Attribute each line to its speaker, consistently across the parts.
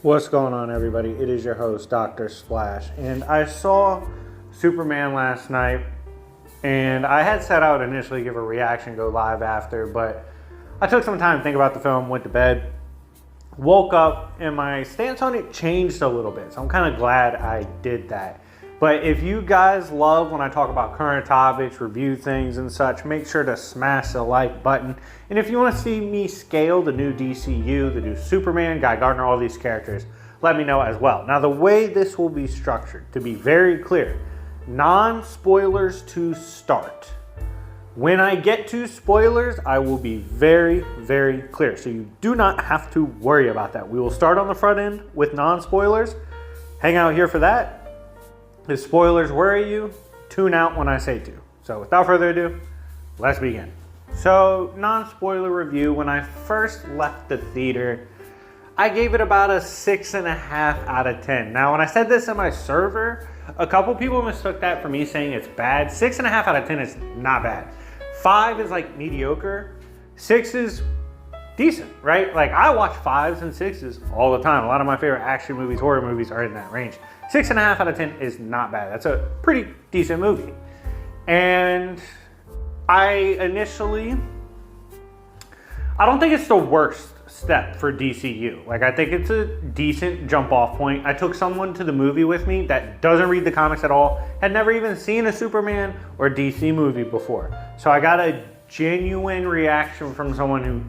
Speaker 1: What's going on, everybody? It is your host, Dr. Splash, and I saw Superman last night, and I had set out initially to give a reaction, go live after, but I took some time to think about the film, went to bed, woke up, and my stance on it changed a little bit, so I'm kind of glad I did that. But if you guys love when I talk about current topics, review things and such, make sure to smash the like button. And if you want to see me scale the new DCU, the new Superman, Guy Gardner, all these characters, let me know as well. Now, the way this will be structured, to be very clear, non-spoilers to start. When I get to spoilers, I will be very, very clear. So you do not have to worry about that. We will start on the front end with non-spoilers. Hang out here for that. If spoilers worry you, tune out when I say to. So without further ado, let's begin. So, non-spoiler review, when I first left the theater, I gave it about a 6.5 out of 10. Now, when I said this in my server, a couple people mistook that for me saying it's bad. 6.5 out of 10 is not bad. 5 is like mediocre. 6 is decent, right? Like, I watch 5s and 6s all the time. A lot of my favorite action movies, horror movies are in that range. 6.5 out of 10 is not bad. That's a pretty decent movie. And I don't think it's the worst step for DCU. Like, I think it's a decent jump off point. I took someone to the movie with me that doesn't read the comics at all, had never even seen a Superman or DC movie before. So I got a genuine reaction from someone who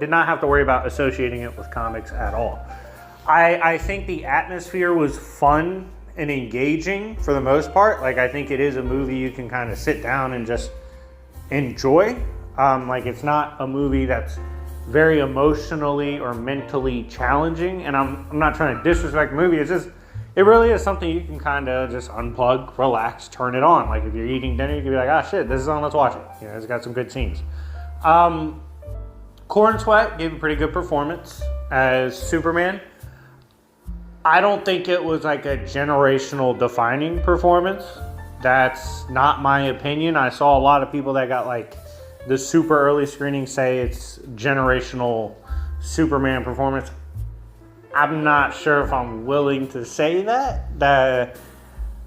Speaker 1: did not have to worry about associating it with comics at all. I think the atmosphere was fun and engaging for the most part. Like, I think it is a movie you can kind of sit down and just enjoy. Like, it's not a movie that's very emotionally or mentally challenging. And I'm not trying to disrespect the movie. It really is something you can kind of just unplug, relax, turn it on. Like, if you're eating dinner, you can be like, ah, shit, this is on, let's watch it. You know, it's got some good scenes. Corn Sweat gave a pretty good performance as Superman. I don't think it was like a generational defining performance. That's not my opinion. I saw a lot of people that got like the super early screening say it's generational Superman performance. I'm not sure if I'm willing to say that.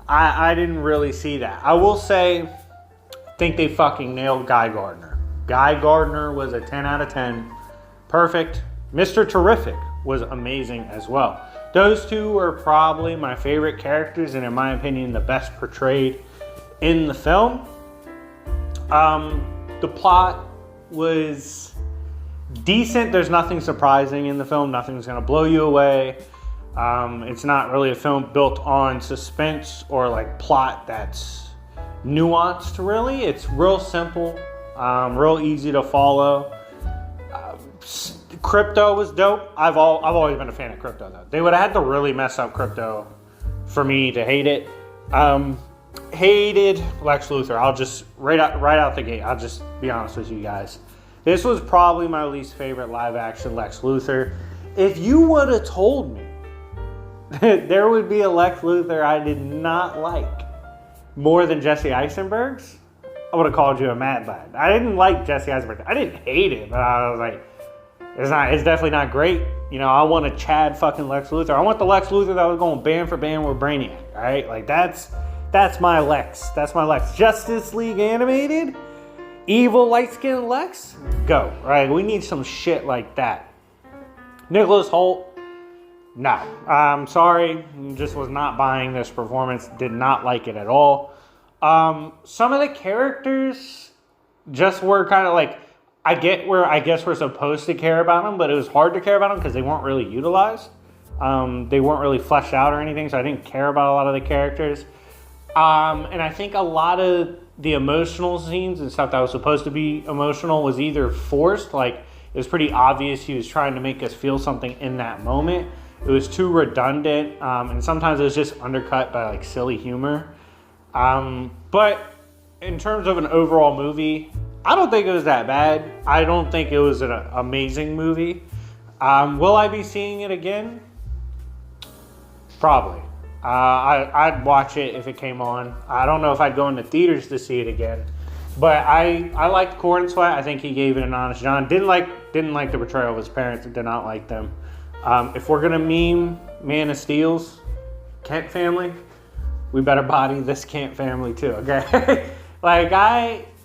Speaker 1: I didn't really see that. I will say, I think they fucking nailed Guy Gardner. Guy Gardner was a 10 out of 10. Perfect. Mr. Terrific was amazing as well. Those two are probably my favorite characters and, in my opinion, the best portrayed in the film. The plot was decent. There's nothing surprising in the film. Nothing's going to blow you away. It's not really a film built on suspense or like plot that's nuanced, really. It's real simple, real easy to follow. Crypto was dope. I've always been a fan of Crypto, though. They would have had to really mess up Crypto for me to hate it. Hated Lex Luthor. I'll just right out the gate, I'll just be honest with you guys. This was probably my least favorite live action Lex Luthor. If you would have told me that there would be a Lex Luthor I did not like more than Jesse Eisenberg's, I would have called you a mad lad. I didn't like Jesse Eisenberg. I didn't hate it, but I was like, it's definitely not great. You know, I want a Chad fucking Lex Luthor. I want the Lex Luthor that was going band for band with Brainiac, all right? Like, that's my Lex. That's my Lex. Justice League animated, evil light-skinned Lex, go, right? We need some shit like that. Nicholas Hoult, no. I'm sorry, just was not buying this performance. Did not like it at all. Some of the characters just were kind of like, I guess we're supposed to care about them, but it was hard to care about them because they weren't really utilized. They weren't really fleshed out or anything, so I didn't care about a lot of the characters. And I think a lot of the emotional scenes and stuff that was supposed to be emotional was either forced, like it was pretty obvious he was trying to make us feel something in that moment. It was too redundant, and sometimes it was just undercut by like silly humor. But in terms of an overall movie, I don't think it was that bad. I don't think it was an amazing movie. Will I be seeing it again? Probably. I'd watch it if it came on. I don't know if I'd go into theaters to see it again. But I liked Corn Sweat. I think he gave it an honest John. Didn't like the portrayal of his parents. Did not like them. If we're gonna meme Man of Steel's Kent family, we better body this Kent family too, okay?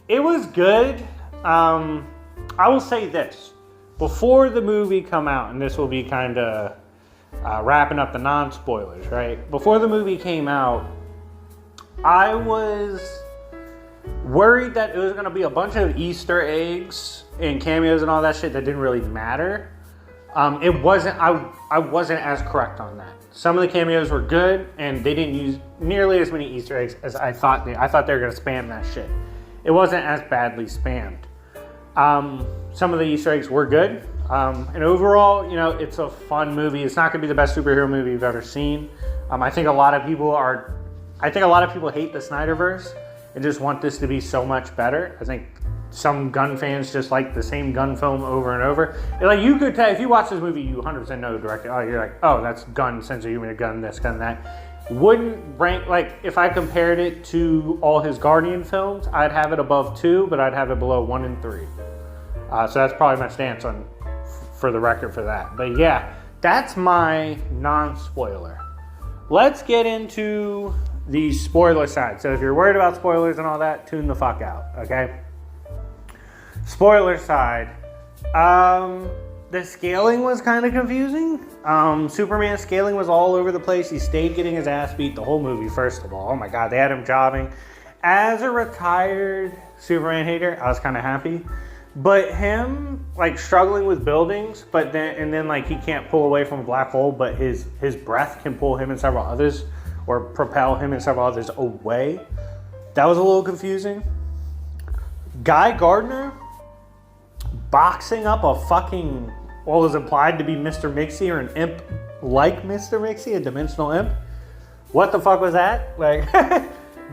Speaker 1: It was good. I will say this. Before the movie come out, and this will be kind of wrapping up the non-spoilers, right? Before the movie came out, I was worried that it was going to be a bunch of Easter eggs and cameos and all that shit that didn't really matter. It wasn't. I wasn't as correct on that. Some of the cameos were good, and they didn't use nearly as many Easter eggs as I thought. I thought they were going to spam that shit. It wasn't as badly spammed. Some of the Easter eggs were good. And overall, it's a fun movie. It's not going to be the best superhero movie you've ever seen. I think a lot of people hate the Snyderverse and just want this to be so much better. I think some gun fans just like the same gun film over and over. And you could tell, if you watch this movie, you 100% know the director. Oh, you're like, oh, that's gun, sense of humor, gun, this, gun, that. Wouldn't rank, if I compared it to all his Guardian films, I'd have it above 2, but I'd have it below 1 and 3. So that's probably my stance for the record for that. But yeah, that's my non-spoiler. Let's get into the spoiler side. So if you're worried about spoilers and all that, tune the fuck out, okay? Spoiler side. The scaling was kind of confusing. Superman's scaling was all over the place. He stayed getting his ass beat the whole movie, first of all. Oh my God, they had him jobbing. As a retired Superman hater, I was kind of happy. But him, struggling with buildings, but then he can't pull away from a black hole, but his breath can pull him and several others, or propel him and several others away. That was a little confusing. Guy Gardner boxing up a fucking, what was implied to be Mr. Mixie, or an imp like Mr. Mixie, a dimensional imp. What the fuck was that?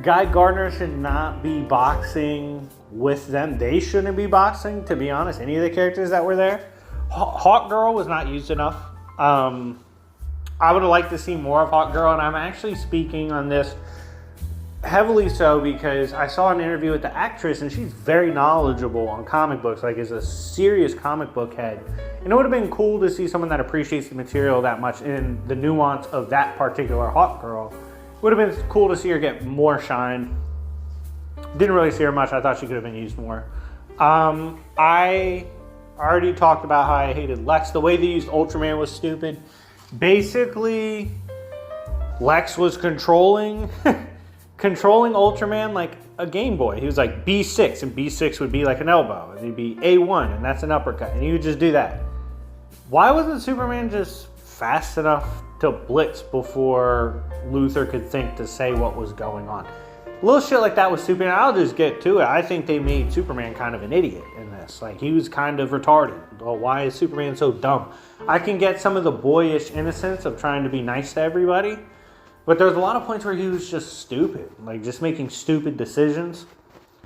Speaker 1: Guy Gardner should not be boxing with them. They shouldn't be boxing, to be honest. Any of the characters that were there. Hawkgirl was not used enough. I would have liked to see more of Hawkgirl, and I'm actually speaking on this heavily so because I saw an interview with the actress, and she's very knowledgeable on comic books, is a serious comic book head. And it would have been cool to see someone that appreciates the material that much in the nuance of that particular Hawkgirl. It would have been cool to see her get more shine. Didn't really see her much. I thought she could have been used more. I already talked about how I hated Lex. The way they used Ultraman was stupid. Basically, Lex was controlling Ultraman like a Game Boy. He was like B6, and B6 would be like an elbow, and he'd be A1, and that's an uppercut, and he would just do that. Why wasn't Superman just fast enough to blitz before Luthor could think to say what was going on? Little shit like that with Superman. I'll just get to it. I think they made Superman kind of an idiot in this. He was kind of retarded. Well, why is Superman so dumb? I can get some of the boyish innocence of trying to be nice to everybody, but there's a lot of points where he was just stupid. Just making stupid decisions.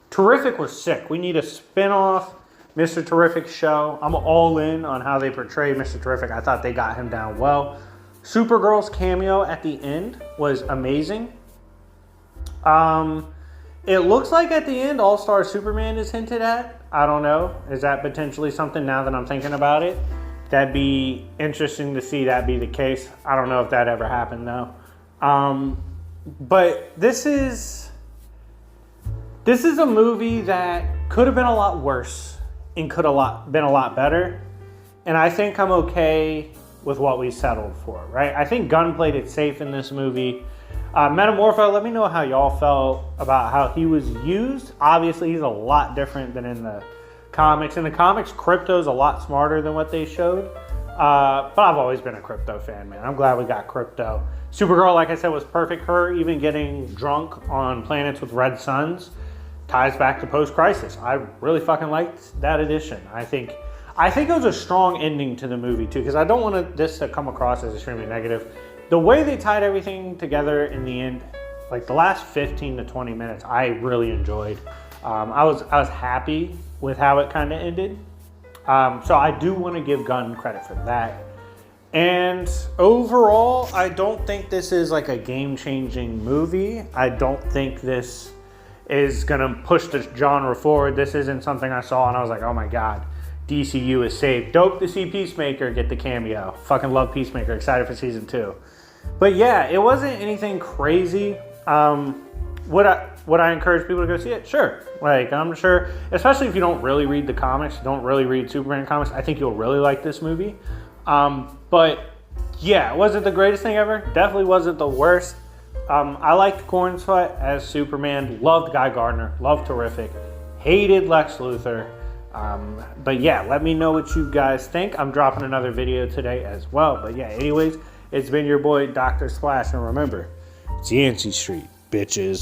Speaker 1: Terrific was sick. We need a spin-off Mr. Terrific show. I'm all in on how they portray Mr. Terrific. I thought they got him down well. Supergirl's cameo at the end was amazing. It looks like at the end All-Star Superman is hinted at. I don't know. Is that potentially something now that I'm thinking about it? That'd be interesting to see that be the case. I don't know if that ever happened though. But this is a movie that could have been a lot worse and could have been a lot better. And I think I'm okay with what we settled for, right? I think Gunn played it safe in this movie. Metamorpho, let me know how y'all felt about how he was used. Obviously, he's a lot different than in the comics. In the comics, Krypto's a lot smarter than what they showed. But I've always been a Krypto fan, man. I'm glad we got Krypto. Supergirl, like I said, was perfect. Her even getting drunk on planets with red suns ties back to post-crisis. I really fucking liked that addition. I think it was a strong ending to the movie, too, because I don't want this to come across as extremely negative. The way they tied everything together in the end, the last 15 to 20 minutes, I really enjoyed. I was happy with how it kind of ended. So I do want to give Gunn credit for that. And overall, I don't think this is a game-changing movie. I don't think this is going to push the genre forward. This isn't something I saw and I was like, oh my God. DCU is saved. Dope to see Peacemaker get the cameo. Fucking love Peacemaker. Excited for season 2. But yeah, it wasn't anything crazy. Would I encourage people to go see it? Sure. Like, I'm sure, especially if you don't really read the comics, don't really read Superman comics, I think you'll really like this movie. But yeah, was it the greatest thing ever? Definitely wasn't the worst. I liked Cornsweet as Superman. Loved Guy Gardner. Loved Terrific. Hated Lex Luthor. But yeah, let me know what you guys think. I'm dropping another video today as well. But yeah, anyways, it's been your boy, Dr. Splash. And remember, it's Yancey Street, bitches.